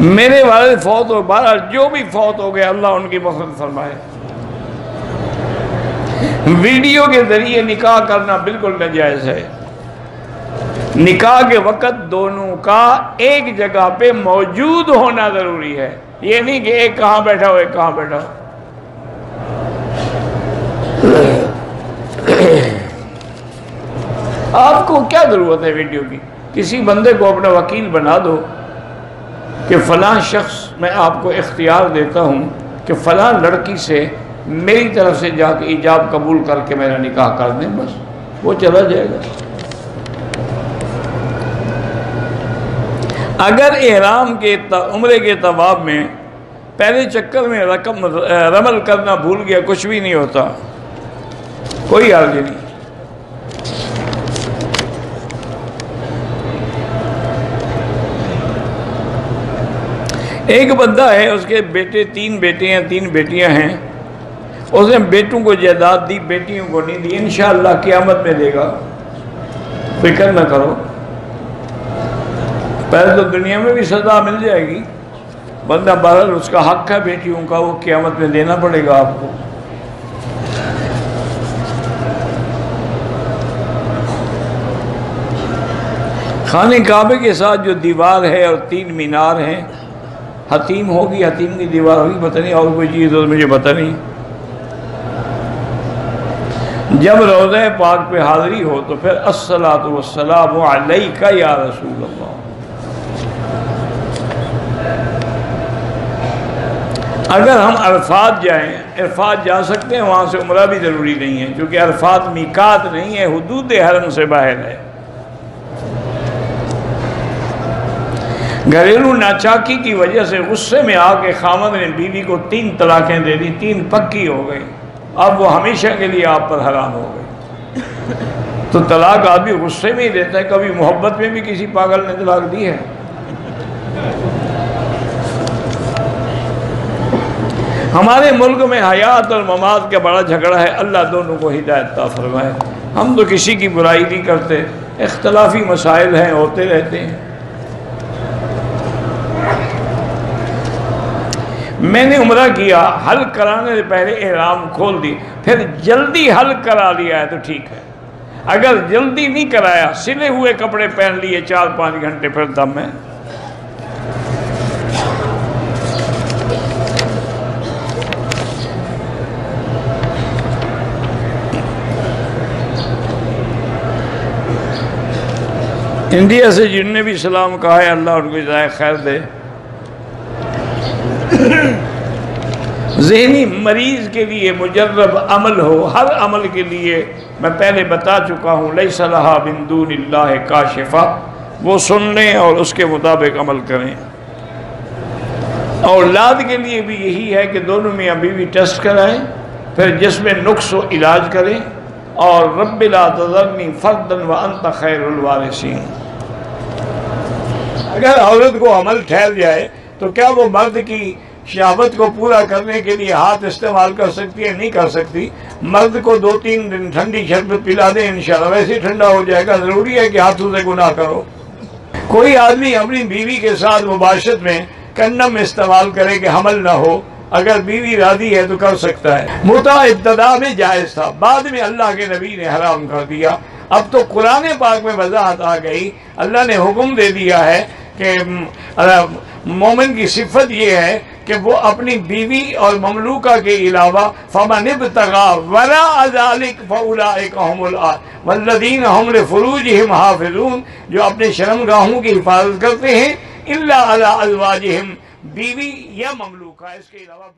میرے والد فوت ہو، بہرحال جو بھی فوت ہو گئے اللہ ان کی مغفرت فرمائے۔ ویڈیو کے ذریعے نکاح کرنا بالکل ناجائز ہے۔ نکاح کے وقت دونوں کا ایک جگہ پہ موجود ہونا ضروری ہے، یہ نہیں کہ ایک کہاں بیٹھا ہو ایک کہاں بیٹھا ہو۔ آپ کو کیا ضرورت ہے ویڈیو کی؟ کسی بندے کو اپنا وکیل بنا دو کہ فلاں شخص میں آپ کو اختیار دیتا ہوں کہ فلاں لڑکی سے میری طرف سے جا کے ایجاب قبول کر کے میرا نکاح کر دیں، بس وہ چلا جائے گا۔ اگر احرام کے عمرے کے طواف میں پہلے چکر میں رمل کرنا بھول گیا، کچھ بھی نہیں ہوتا، کوئی حرج نہیں۔ ایک بندہ ہے، اس کے بیٹے 3 بیٹے ہیں 3 بیٹیاں ہیں، اس نے بیٹوں کو جائیداد دی، بیٹیوں کو نہیں دی۔ انشاءاللہ قیامت میں دے گا، فکر نہ کرو۔ پہلے تو دنیا میں بھی سزا مل جائے گی، بندہ بہرحال اس کا حق ہے بیٹیوں کا، وہ قیامت میں دینا پڑے گا آپ کو۔ خانہ کعبے کے ساتھ جو دیوار ہے اور 3 مینار ہیں، حتیم ہوگی، حتیم کی دیوار ہوگی، پتہ نہیں اور کوئی چیز ہو مجھے پتہ نہیں۔ جب روضہ پاک پہ حاضری ہو تو پھر الصلاۃ والسلام علیک یا رسول اللہ۔ اگر ہم عرفات جائیں، عرفات جا سکتے ہیں، وہاں سے عمرہ بھی ضروری نہیں ہے، کیونکہ عرفات میقات نہیں ہے، حدود حرم سے باہر ہے۔ گھریلو ناچاکی کی وجہ سے غصے میں آ کے خاوند نے بیوی کو 3 طلاقیں دے دی، 3 پکی ہو گئی، اب وہ ہمیشہ کے لیے آپ پر حرام ہو گئی۔ تو طلاق آدمی غصے میں ہی دیتا ہے، کبھی محبت میں بھی کسی پاگل نے طلاق دی ہے؟ ہمارے ملک میں حیات اور ممات کا بڑا جھگڑا ہے، اللہ دونوں کو ہدایت عطا فرمائے۔ ہم تو کسی کی برائی نہیں کرتے، اختلافی مسائل ہیں، ہوتے رہتے ہیں۔ میں نے عمرہ کیا، حل کرانے سے پہلے احرام کھول دی، پھر جلدی حل کرا لیا ہے تو ٹھیک ہے۔ اگر جلدی نہیں کرایا، سلے ہوئے کپڑے پہن لیے 4-5 گھنٹے، پھر دم ہے۔ انڈیا سے جن نے بھی سلام کہا ہے، اللہ ان کو جزائے خیر دے۔ ذہنی مریض کے لیے مجرب عمل ہو، ہر عمل کے لیے میں پہلے بتا چکا ہوں، لیس لہا من دون اللہ کاشفہ، وہ سن لیں اور اس کے مطابق عمل کریں۔ اولاد کے لیے بھی یہی ہے کہ دونوں میاں بیوی ٹیسٹ کرائیں، پھر جس میں نقص ہو علاج کریں، اور رب لا تذرنی فردا وانت خیر الوارثین۔ اگر عورت کو عمل ٹھہر جائے تو کیا وہ مرد کی شہوت کو پورا کرنے کے لیے ہاتھ استعمال کر سکتی ہے؟ نہیں کر سکتی۔ مرد کو 2-3 دن ٹھنڈی شربت پلا دیں، انشاءاللہ ویسے ٹھنڈا ہو جائے گا۔ ضروری ہے کہ ہاتھوں سے گناہ کرو۔ کوئی آدمی اپنی بیوی کے ساتھ مباشرت میں کنڈم استعمال کرے کہ حمل نہ ہو، اگر بیوی راضی ہے تو کر سکتا ہے۔ متع ابتدا میں جائز تھا، بعد میں اللہ کے نبی نے حرام کر دیا۔ اب تو قرآن پاک میں وضاحت آ گئی، اللہ نے حکم دے دیا ہے کہ مومن کی صفت یہ ہے کہ وہ اپنی بیوی اور مملوکہ کے علاوہ فَمَنِ ابْتَغَىٰ وَرَاءَ ذَلِكَ فَأُولَٰئِكَ هُمُ الْعَادُونَ وَالَّذِينَ هُمْ لِفُرُوجِهِمْ حَافِظُونَ، جو اپنے شرمگاہوں کی حفاظت کرتے ہیں، إِلَّا عَلَىٰ أَزْوَاجِهِمْ، بیوی یا مملوکہ، اس کے علاوہ